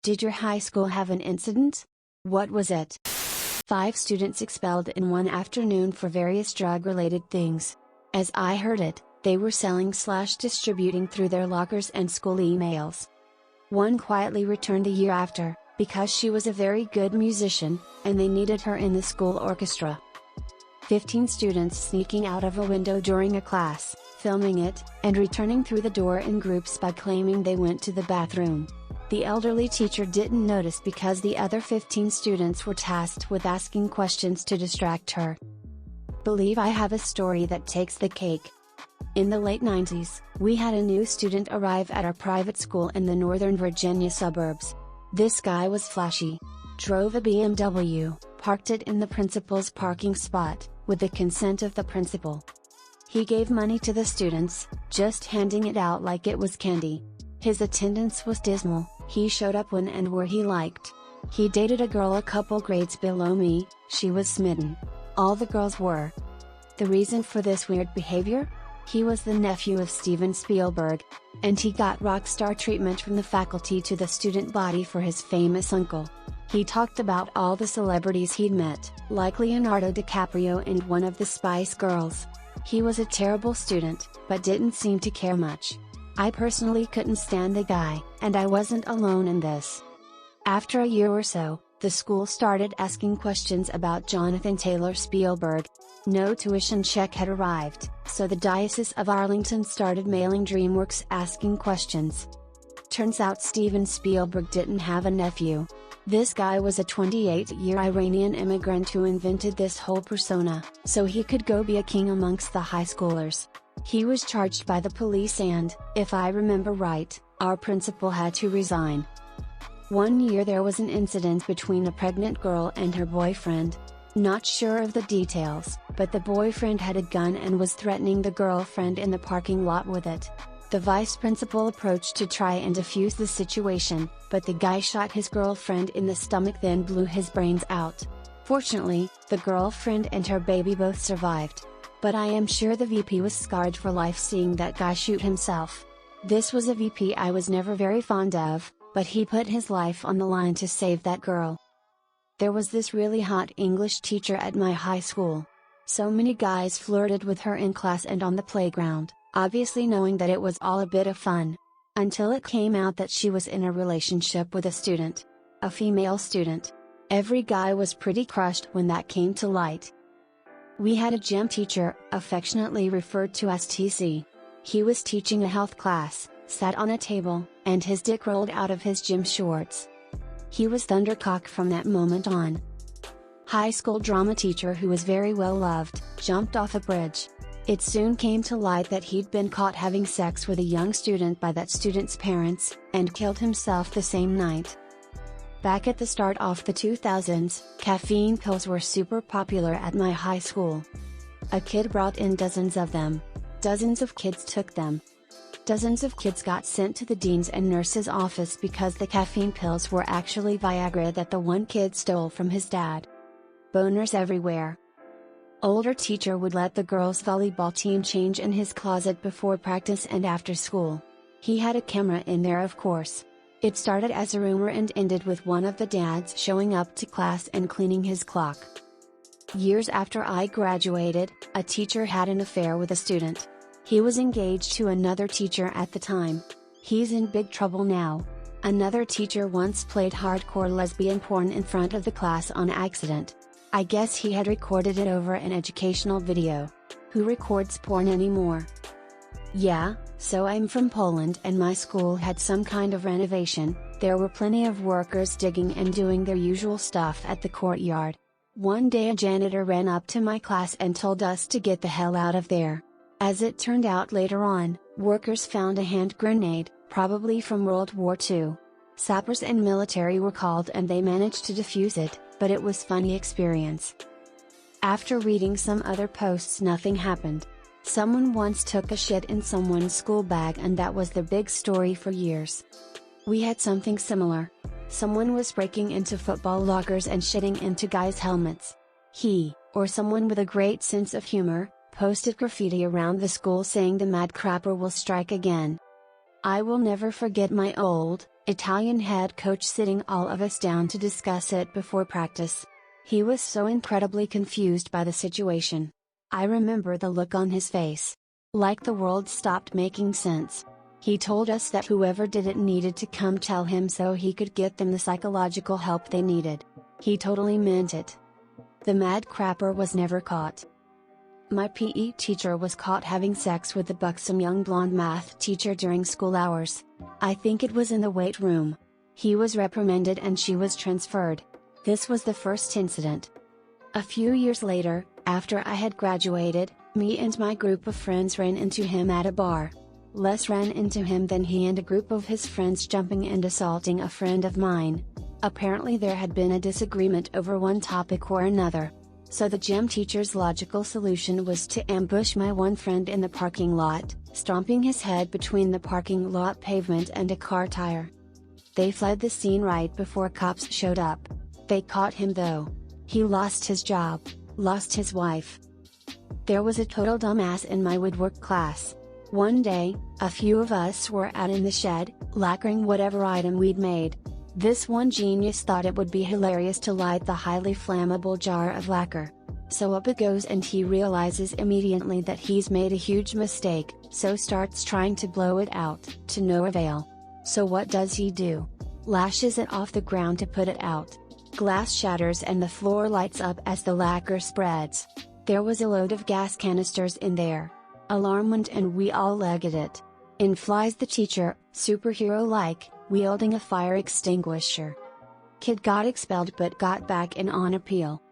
Did your high school have an incident? What was it? 5 students expelled in one afternoon for various drug-related things. As I heard it, they were selling/distributing through their lockers and school emails. One quietly returned a year after, because she was a very good musician, and they needed her in the school orchestra. 15 students sneaking out of a window during a class, filming it, and returning through the door in groups by claiming they went to the bathroom. The elderly teacher didn't notice because the other 15 students were tasked with asking questions to distract her. Believe I have a story that takes the cake. In the late 90s, we had a new student arrive at our private school in the Northern Virginia suburbs. This guy was flashy. Drove a BMW, parked it in the principal's parking spot, with the consent of the principal. He gave money to the students, just handing it out like it was candy. His attendance was dismal, he showed up when and where he liked. He dated a girl a couple grades below me, she was smitten. All the girls were. The reason for this weird behavior? He was the nephew of Steven Spielberg, and he got rock star treatment from the faculty to the student body for his famous uncle. He talked about all the celebrities he'd met, like Leonardo DiCaprio and one of the Spice Girls. He was a terrible student, but didn't seem to care much. I personally couldn't stand the guy, and I wasn't alone in this. After a year or so, the school started asking questions about Jonathan Taylor Spielberg. No tuition check had arrived, so the Diocese of Arlington started mailing DreamWorks asking questions. Turns out Steven Spielberg didn't have a nephew. This guy was a 28-year Iranian immigrant who invented this whole persona, so he could go be a king amongst the high schoolers. He was charged by the police and, if I remember right, our principal had to resign. One year there was an incident between a pregnant girl and her boyfriend. Not sure of the details, but the boyfriend had a gun and was threatening the girlfriend in the parking lot with it. The vice principal approached to try and defuse the situation, but the guy shot his girlfriend in the stomach then blew his brains out. Fortunately, the girlfriend and her baby both survived. But I am sure the VP was scarred for life seeing that guy shoot himself. This was a VP I was never very fond of, but he put his life on the line to save that girl. There was this really hot English teacher at my high school. So many guys flirted with her in class and on the playground, obviously knowing that it was all a bit of fun. Until it came out that she was in a relationship with a student. A female student. Every guy was pretty crushed when that came to light. We had a gym teacher, affectionately referred to as TC. He was teaching a health class, sat on a table, and his dick rolled out of his gym shorts. He was thundercock from that moment on. High school drama teacher who was very well loved, jumped off a bridge. It soon came to light that he'd been caught having sex with a young student by that student's parents, and killed himself the same night. Back at the start of the 2000s, caffeine pills were super popular at my high school. A kid brought in dozens of them. Dozens of kids took them. Dozens of kids got sent to the dean's and nurse's office because the caffeine pills were actually Viagra that the one kid stole from his dad. Boners everywhere. Older teacher would let the girls' volleyball team change in his closet before practice and after school. He had a camera in there, of course. It started as a rumor and ended with one of the dads showing up to class and cleaning his clock. Years after I graduated, a teacher had an affair with a student. He was engaged to another teacher at the time. He's in big trouble now. Another teacher once played hardcore lesbian porn in front of the class on accident. I guess he had recorded it over an educational video. Who records porn anymore? Yeah, so I'm from Poland and my school had some kind of renovation. There were plenty of workers digging and doing their usual stuff at the courtyard. One day a janitor ran up to my class and told us to get the hell out of there. As it turned out later on, workers found a hand grenade, probably from World War II. Sappers and military were called and they managed to defuse it, but it was a funny experience. After reading some other posts, nothing happened. Someone once took a shit in someone's school bag and that was the big story for years. We had something similar. Someone was breaking into football lockers and shitting into guys' helmets. He, or someone with a great sense of humor, posted graffiti around the school saying the mad crapper will strike again. I will never forget my old, Italian head coach sitting all of us down to discuss it before practice. He was so incredibly confused by the situation. I remember the look on his face. Like the world stopped making sense. He told us that whoever did it needed to come tell him so he could get them the psychological help they needed. He totally meant it. The mad crapper was never caught. My PE teacher was caught having sex with the buxom young blonde math teacher during school hours. I think it was in the weight room. He was reprimanded and she was transferred. This was the first incident. A few years later, after I had graduated, me and my group of friends ran into him at a bar. Les ran into him then he and a group of his friends jumping and assaulting a friend of mine. Apparently there had been a disagreement over one topic or another. So the gym teacher's logical solution was to ambush my one friend in the parking lot, stomping his head between the parking lot pavement and a car tire. They fled the scene right before cops showed up. They caught him though. He lost his job, lost his wife. There was a total dumbass in my woodwork class. One day, a few of us were out in the shed, lacquering whatever item we'd made. This one genius thought it would be hilarious to light the highly flammable jar of lacquer. So up it goes and he realizes immediately that he's made a huge mistake, so starts trying to blow it out, to no avail. So what does he do? Lashes it off the ground to put it out. Glass shatters and the floor lights up as the lacquer spreads. There was a load of gas canisters in there. Alarm went and we all legged it. In flies the teacher, superhero-like, wielding a fire extinguisher. Kid got expelled but got back in on appeal.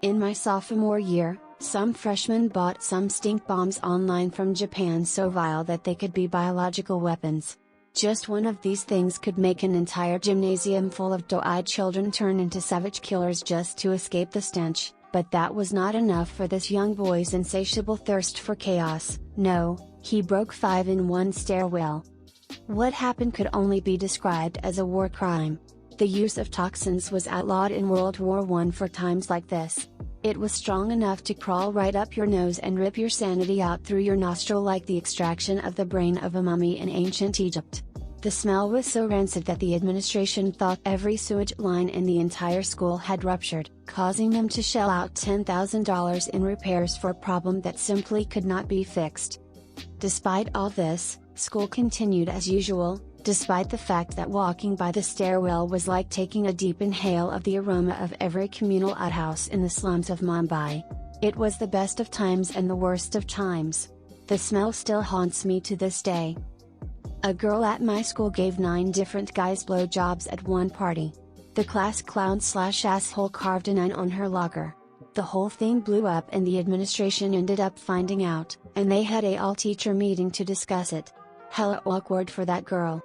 In my sophomore year, some freshmen bought some stink bombs online from Japan so vile that they could be biological weapons. Just one of these things could make an entire gymnasium full of doe-eyed children turn into savage killers just to escape the stench, but that was not enough for this young boy's insatiable thirst for chaos. No, he broke 5 in one stairwell. What happened could only be described as a war crime. The use of toxins was outlawed in World War I for times like this. It was strong enough to crawl right up your nose and rip your sanity out through your nostril like the extraction of the brain of a mummy in ancient Egypt. The smell was so rancid that the administration thought every sewage line in the entire school had ruptured, causing them to shell out $10,000 in repairs for a problem that simply could not be fixed. Despite all this, school continued as usual, despite the fact that walking by the stairwell was like taking a deep inhale of the aroma of every communal outhouse in the slums of Mumbai. It was the best of times and the worst of times. The smell still haunts me to this day. A girl at my school gave 9 different guys blowjobs at one party. The class clown/asshole carved a 9 on her locker. The whole thing blew up and the administration ended up finding out, and they had a all-teacher meeting to discuss it. Hella awkward for that girl.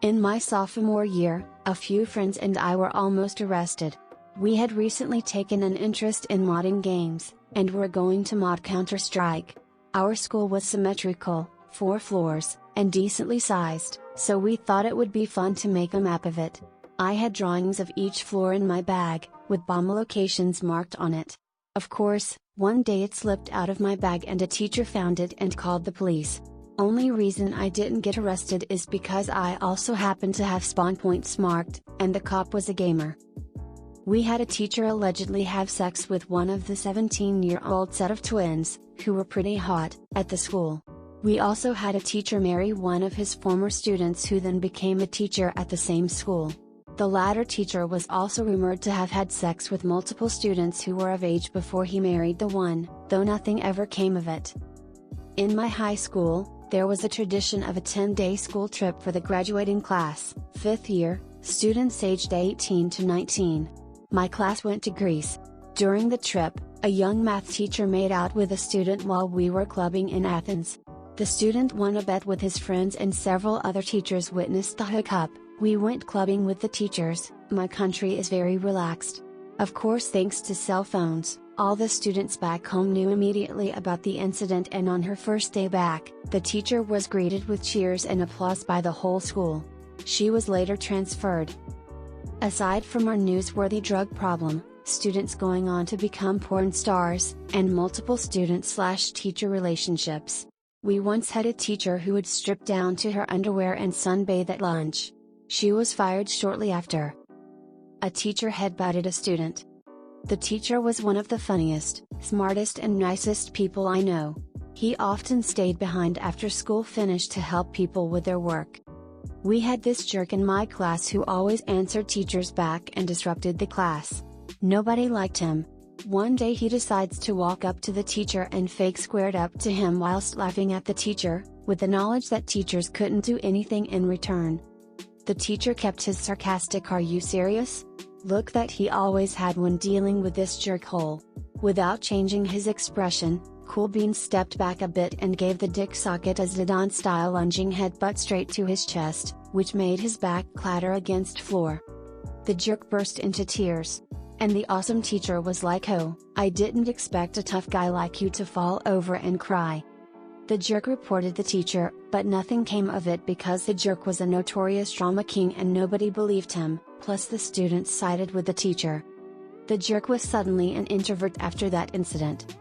In my sophomore year, a few friends and I were almost arrested. We had recently taken an interest in modding games, and were going to mod Counter-Strike. Our school was symmetrical, 4 floors, and decently sized, so we thought it would be fun to make a map of it. I had drawings of each floor in my bag, with bomb locations marked on it. Of course, one day it slipped out of my bag and a teacher found it and called the police. Only reason I didn't get arrested is because I also happened to have spawn points marked, and the cop was a gamer. We had a teacher allegedly have sex with one of the 17-year-old set of twins, who were pretty hot, at the school. We also had a teacher marry one of his former students who then became a teacher at the same school. The latter teacher was also rumored to have had sex with multiple students who were of age before he married the one, though nothing ever came of it. In my high school, there was a tradition of a 10-day school trip for the graduating class, 5th year, students aged 18 to 19. My class went to Greece. During the trip, a young math teacher made out with a student while we were clubbing in Athens. The student won a bet with his friends and several other teachers witnessed the hookup. We went clubbing with the teachers. My country is very relaxed. Of course, thanks to cell phones, all the students back home knew immediately about the incident, and on her first day back, the teacher was greeted with cheers and applause by the whole school. She was later transferred. Aside from our newsworthy drug problem, students going on to become porn stars, and multiple student/teacher relationships. We once had a teacher who would strip down to her underwear and sunbathe at lunch. She was fired shortly after. A teacher headbutted a student. The teacher was one of the funniest, smartest and nicest people I know. He often stayed behind after school finished to help people with their work. We had this jerk in my class who always answered teachers back and disrupted the class. Nobody liked him. One day he decides to walk up to the teacher and fake squared up to him whilst laughing at the teacher, with the knowledge that teachers couldn't do anything in return. The teacher kept his sarcastic "Are you serious?" look that he always had when dealing with this jerkhole. Without changing his expression, Cool Beans stepped back a bit and gave the dick socket a Zidane-style lunging headbutt straight to his chest, which made his back clatter against floor. The jerk burst into tears. And the awesome teacher was like, "Oh, I didn't expect a tough guy like you to fall over and cry." The jerk reported the teacher, but nothing came of it because the jerk was a notorious drama king and nobody believed him, plus the students sided with the teacher. The jerk was suddenly an introvert after that incident.